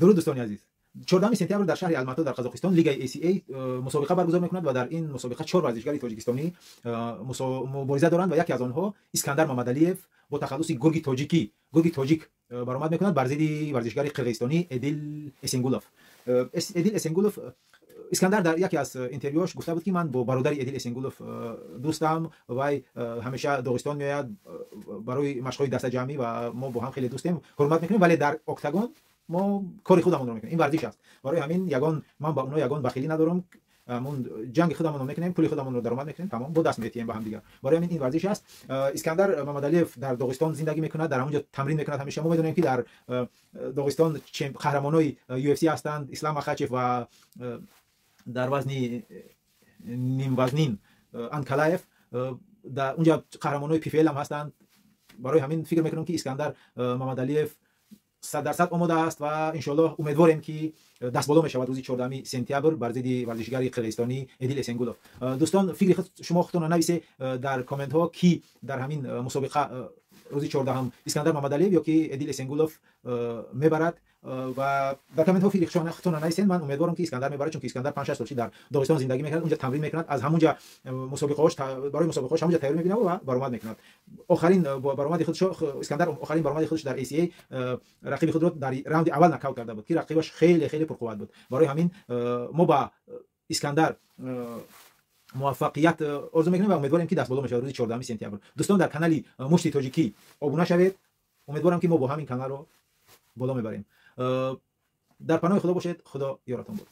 درود دوستان عزیز. 14 سپتامبر در شهر الماتو در قزاقستان لیگ ACA مسابقه برگزار می‌کند و در این مسابقه 4 ورزشکار تاجیکستانی مبارزه دارند و یکی از آنها اسکندر محمدعلیف با تخلص گرگ تاجیک برآمد می‌کند بر ضد ورزشکار قرقیزستانی ادیل اسنگولوف. اسکندر در یکی از اینترویوهاش گفته بود که من با برادر ادیل اسنگولوف دوستم و همیشه داغستان میاد برای مشق‌های دست جمعی و ما با هم خیلی دوستیم، حرمت می‌کنیم، ولی در اکتاگون ما کاری خودمون رو میکنیم. این ورزش است. برای همین یگان من با اونها یگان بخیلی ندارم. همون جنگ خودمون رو میکنیم، پول خودمون رو درآمد میکنیم، تمام با دست میتیم با هم دیگه. برای همین این ورزش است. اسکندر محمدعلیف در داغستان زندگی میکنه، در همونجا تمرین میکنه. همیشه ما میدونیم که در داغستان قهرمانای UFC هستند، اسلام مخاچف و در وزن نیم وزنین انکلایف، در اونجا قهرمانای PFL هم هستند. برای همین فکر میکنم که اسکندر محمدعلیف 100% آماده است و ان شاء الله امیدواریم که دست بالا میشود روز 14 سپتامبر بر ضد ورزشکار قرقیزستانی ادیل اسنگولوف. دوستان فکر شما خودتون نویسه در کامنت ها کی در همین مسابقه روز 14 اسکندر محمدعلیف یا که ادیل اسنگولوف میبرد و در کامنت ها فکر شما خودتون نویسین. من امیدوارم که اسکندر میبره، چون که اسکندر 5 6 سالشه در داغستان زندگی میکنه، اونجا تمرین میکنه، از همونجا برای مسابقه‌هاش همونجا تیاری میبینه و برآمد میکنه. آخرین برآمد خودش اسکندر آخرین برآمد خودش در ACA رقیب خود رو در راوند اول نکاوت کرده بود که رقیبش خیلی پرقوت بود. برای همین ما با اسکندر موفقیت آرزو میکنیم و امیدواریم که دست بالا بشه روز 14 سپتامبر. دوستان در کانال مشت تاجیکی ابونه شوید. امیدوارم که ما با همین کانال رو بالا میبریم. در پناه خدا باشید. خدا یارتون باد.